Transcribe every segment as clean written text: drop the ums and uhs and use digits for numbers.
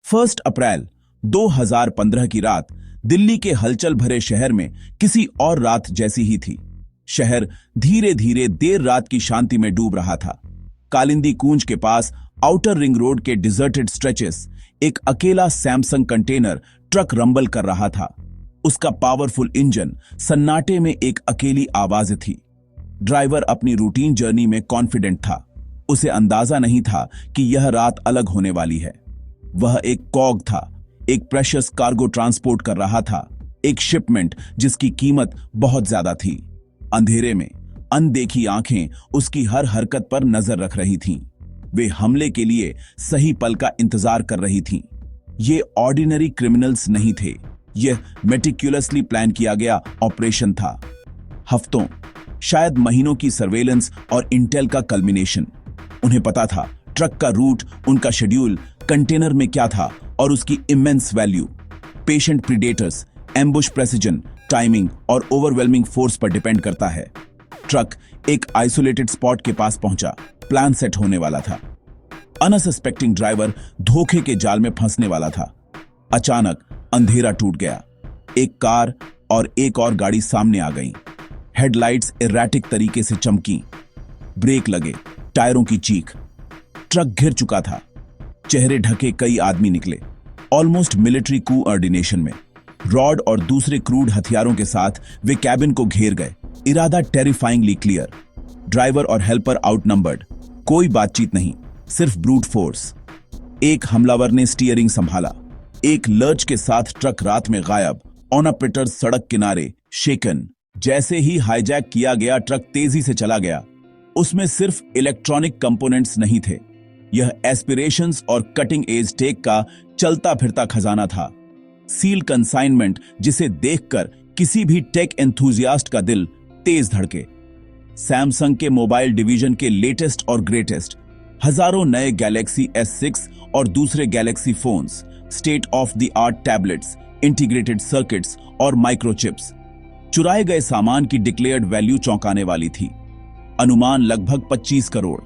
1 अप्रैल 2015 की रात दिल्ली के हलचल भरे शहर में किसी और रात जैसी ही थी। शहर धीरे धीरे देर रात की शांति में डूब रहा था। कालिंदी कूंज के पास आउटर रिंग रोड के डिजर्टेड स्ट्रेचेस एक अकेला सैमसंग कंटेनर ट्रक रंबल कर रहा था। उसका पावरफुल इंजन सन्नाटे में एक अकेली आवाज थी। ड्राइवर अपनी रूटीन जर्नी में कॉन्फिडेंट था। उसे अंदाजा नहीं था कि यह रात अलग होने वाली है। वह एक कॉग था, एक प्रेशियस कार्गो ट्रांसपोर्ट कर रहा था, एक शिपमेंट जिसकी कीमत बहुत ज्यादा थी। अंधेरे में अनदेखी आंखें उसकी हर हरकत पर नजर रख रही थीं। वे हमले के लिए सही पल का इंतजार कर रही थीं। ये ऑर्डिनरी क्रिमिनल्स नहीं थे, यह मेटिक्युलसली प्लान किया गया ऑपरेशन था। हफ्तों, शायद महीनों की सर्वेलेंस और इंटेल का कल्मिनेशन। उन्हें पता था ट्रक का रूट, उनका शेड्यूल, कंटेनर में क्या था और उसकी immense value. Patient predators, ambush precision, timing और ओवरवेलमिंग फोर्स पर डिपेंड करता है। ट्रक एक आइसोलेटेड स्पॉट के पास पहुंचा। प्लान सेट होने वाला था। अनसस्पेक्टिंग ड्राइवर धोखे के जाल में फंसने वाला था। अचानक अंधेरा टूट गया। एक कार और एक और गाड़ी सामने आ गईं। हेडलाइट्स इरैटिक तरीके से चमकी। ब्रेक लगे, टायरों की चीख। ट्रक घिर चुका था। चेहरे ढके कई आदमी निकले, ऑलमोस्ट मिलिट्री कोऑर्डिनेशन में। रॉड और दूसरे क्रूड हथियारों के साथ वे कैबिन को घेर गए। इरादा टेरिफाइंगली क्लियर। ड्राइवर और हेल्पर आउटनंबर्ड। कोई बातचीत नहीं, सिर्फ ब्रूट फोर्स। एक हमलावर ने स्टीयरिंग संभाला। एक लर्च के साथ ट्रक रात में गायब, ऑन अ पिटर सड़क किनारे, शेकन। जैसे ही हाईजैक किया गया, ट्रक तेजी से चला गया। उसमें सिर्फ इलेक्ट्रॉनिक कंपोनेंट्स नहीं थे, यह एस्पिरेशंस और कटिंग एज टेक का चलता फिरता खजाना था। सील कंसाइनमेंट जिसे देखकर किसी भी टेक एंथुजियास्ट का दिल तेज धड़के। सैमसंग के मोबाइल डिवीजन के लेटेस्ट और ग्रेटेस्ट, हजारों नए गैलेक्सी S6 और दूसरे Galaxy phones, state of the art tablets, integrated circuits और माइक्रोचिप्स। चुराए गए सामान की डिक्लेयर्ड वैल्यू चौंकाने वाली थी। अनुमान लगभग 25 करोड़।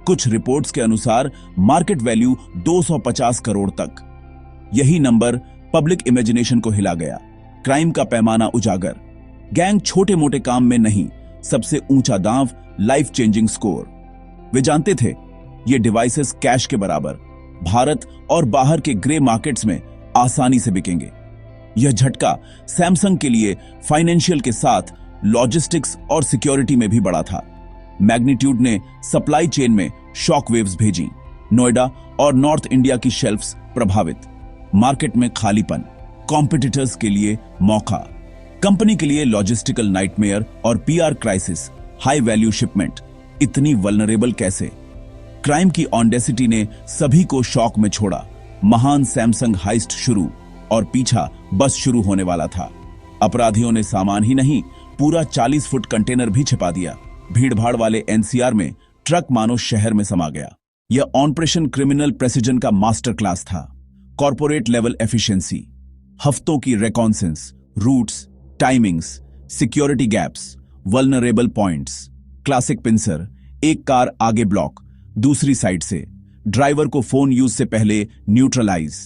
कुछ रिपोर्ट्स के अनुसार मार्केट वैल्यू 250 करोड़ तक। यही नंबर पब्लिक इमेजिनेशन को हिला गया। क्राइम का पैमाना उजागर। गैंग छोटे मोटे काम में नहीं, सबसे ऊंचा दांव, लाइफ चेंजिंग स्कोर। वे जानते थे ये डिवाइसेस कैश के बराबर भारत और बाहर के ग्रे मार्केट्स में आसानी से बिकेंगे। यह झटका सैमसंग के लिए फाइनेंशियल के साथ लॉजिस्टिक्स और सिक्योरिटी में भी बड़ा था। मैग्नीट्यूड ने सप्लाई चेन में शॉक वेव्स भेजी। नोएडा और नॉर्थ इंडिया की शेल्फ्स प्रभावित। मार्केट में खालीपन। कॉम्पिटिटर्स के लिए मौका, कंपनी के लिए लॉजिस्टिकल नाइटमेयर और PR crisis. High value shipment इतनी वल्नरेबल कैसे? क्राइम की ऑडेसिटी ने सभी को शॉक में छोड़ा। महान सैमसंग हाइस्ट शुरू, और पीछा बस शुरू होने वाला था। अपराधियों ने सामान ही नहीं, पूरा 40 फुट कंटेनर भी छिपा दिया। भीड़भाड़ वाले एनसीआर में ट्रक मानो शहर में समा गया। यह ऑपरेशन क्रिमिनल प्रेसिजन का मास्टर क्लास था। कॉर्पोरेट लेवल एफिशिएंसी, हफ्तों की reconnaissance, routes, timings, security gaps, vulnerable points. Classic pincer, एक कार आगे ब्लॉक, दूसरी साइड से। ड्राइवर को फोन यूज से पहले न्यूट्रलाइज।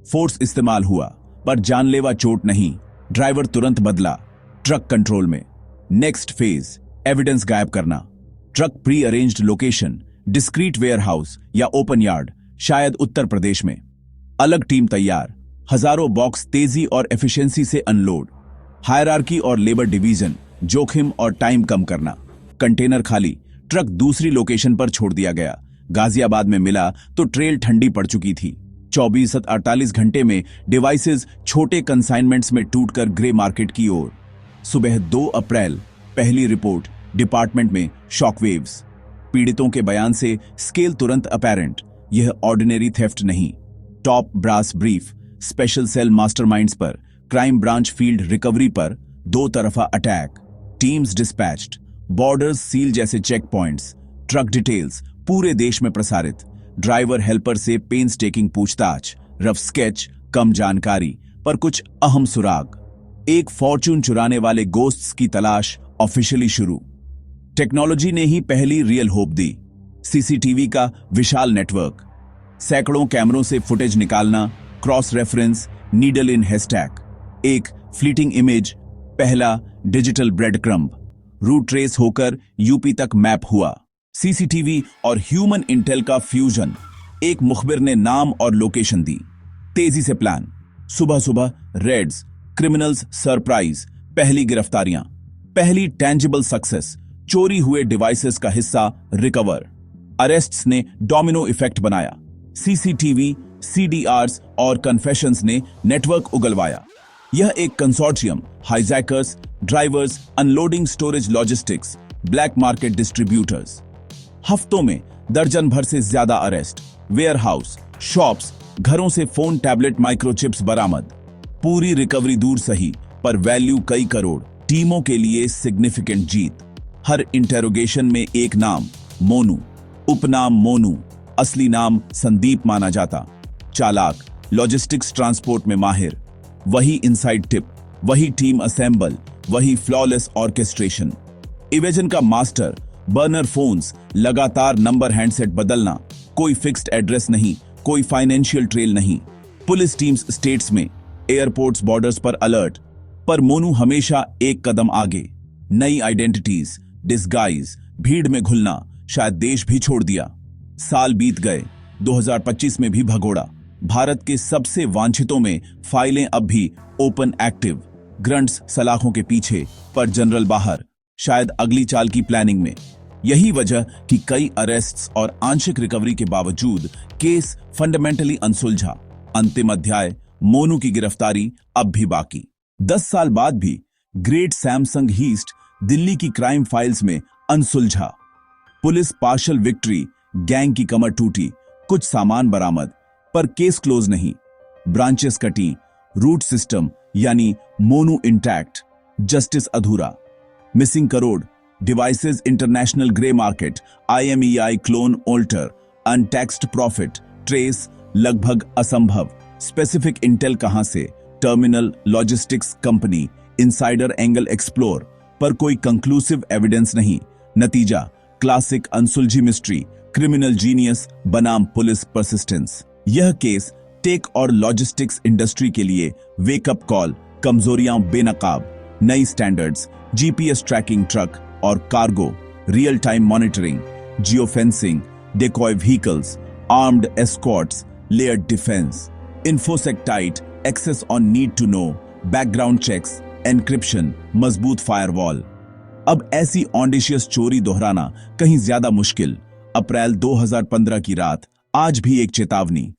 फोर्स इस्तेमाल हुआ, पर जानलेवा चोट नहीं। ड्राइवर तुरंत बदला। ट्रक कंट्रोल में। नेक्स्ट फेज, एविडेंस गायब करना। Truck pre arranged location, discrete warehouse या ओपन यार्ड, शायद उत्तर प्रदेश में। अलग टीम तैयार। हजारों बॉक्स तेजी और एफिशिएंसी से अनलोड। हायरार्की और लेबर डिवीजन, जोखिम और टाइम कम करना। कंटेनर खाली, ट्रक दूसरी लोकेशन पर छोड़ दिया गया। गाजियाबाद में मिला तो ट्रेल ठंडी पड़ चुकी थी। 24 से 48 घंटे में डिवाइसेस छोटे कंसाइनमेंट्स में टूटकर ग्रे मार्केट की ओर। सुबह 2 अप्रैल, पहली रिपोर्ट डिपार्टमेंट में शॉकवेव्स। पीड़ितों के बयान से स्केल तुरंत अपैरेंट। यह ऑर्डिनरी थेफ्ट नहीं। Top brass brief, special cell masterminds पर, क्राइम ब्रांच फील्ड रिकवरी पर 2 तरफा attack. Teams dispatched, borders seal जैसे चेक पॉइंट्स। ट्रक डिटेल्स पूरे देश में प्रसारित। ड्राइवर हेल्पर से पेन्स टेकिंग पूछताछ। रफ स्केच, कम जानकारी, पर कुछ अहम सुराग। एक फॉर्चून चुराने वाले गोस्ट्स की तलाश ऑफिशियली शुरू। टेक्नोलॉजी ने ही पहली रियल होप दी। सीसीटीवी का विशाल नेटवर्क, सैकड़ों कैमरों से फुटेज निकालना, cross reference, needle in hashtag, एक फ्लीटिंग इमेज, पहला digital bread crumb, route trace होकर यूपी तक मैप हुआ। सीसीटीवी और ह्यूमन इंटेल का फ्यूजन, एक मुखबिर ने नाम और लोकेशन दी, तेजी से प्लान, सुबह सुबह रेड्स, क्रिमिनल्स सरप्राइज, पहली गिरफ्तारियां, पहली टेंजिबल सक्सेस, चोरी हुए डिवाइसेस का हिस्सा रिकवर, अरेस्ट्स ने डोमिनो इफेक्ट बनाया, सीसीटीवी, सीडीआरस और कन्फेशंस ने नेटवर्क उगलवाया। यह एक consortium, hijackers, drivers, unloading, storage, logistics, black market distributors. हफ्तों में दर्जन भर से ज्यादा अरेस्ट, वेयरहाउस, शॉप्स, घरों से फोन, टैबलेट, माइक्रोचिप्स बरामद। पूरी रिकवरी दूर सही, पर वैल्यू कई करोड़। टीमों के लिए सिग्निफिकेंट जीत। हर इंटेरोगेशन में एक नाम, मोनू, उपनाम मोनू, असली नाम संदीप माना जाता। चालाक, लॉजिस्टिक्स ट्रांसपोर्ट में माहिर, वही इनसाइड टिप, वही टीम असेंबल, वही फ्लॉलेस ऑर्केस्ट्रेशन। इवेजन का मास्टर, बर्नर फोन्स, लगातार नंबर हैंडसेट बदलना, कोई फिक्स्ड एड्रेस नहीं, कोई फाइनेंशियल ट्रेल नहीं। पुलिस टीम्स स्टेट्स में, एयरपोर्ट्स, बॉर्डर्स पर अलर्ट, पर मोनू हमेशा एक कदम आगे। नई आइडेंटिटीज, डिस्गाइज, भीड़ में घुलना, शायद देश भी छोड़ दिया। साल बीत गए, 2025 में भी भगोड़ा। भारत के सबसे वांछितों में फाइलें अब भी ओपन एक्टिव, ग्रंट्स सलाखों के पीछे, पर जनरल बाहर, शायद अगली चाल की प्लानिंग में। यही वजह कि कई अरेस्ट्स और आंशिक रिकवरी के बावजूद केस फंडामेंटली अनसुलझा। अंतिम अध्याय, मोनू की गिरफ्तारी अब भी बाकी। 10 साल बाद भी ग्रेट सैमसंग हीस्ट दिल्ली की क्राइम फाइल्स में अनसुलझा। पुलिस पार्शल विक्ट्री, गैंग की कमर टूटी, कुछ सामान बरामद, पर केस क्लोज नहीं। ब्रांचेस कटी, रूट सिस्टम यानी मोनू इंटैक्ट, जस्टिस अधूरा। Missing crore, devices international grey market, IMEI clone alter, untaxed profit, trace लगभग असंभव। स्पेसिफिक इंटेल कहां से, terminal, logistics company, insider angle explore, पर कोई कंक्लूसिव एविडेंस नहीं। नतीजा, क्लासिक अनसुलझी मिस्ट्री, क्रिमिनल जीनियस बनाम पुलिस परसिस्टेंस। यह केस टेक और लॉजिस्टिक्स इंडस्ट्री के लिए वेकअप कॉल, कमजोरियां बेनकाब, नई स्टैंडर्ड्स, GPS ट्रैकिंग ट्रक और cargo, real time monitoring, geo fencing, decoy vehicles, armed escorts, layered defence, infosec tight, access on need to know, background checks, encryption, मजबूत firewall. अब ऐसी audacious चोरी दोहराना कहीं ज्यादा मुश्किल। अप्रैल 2015 की रात, आज भी एक चेतावनी।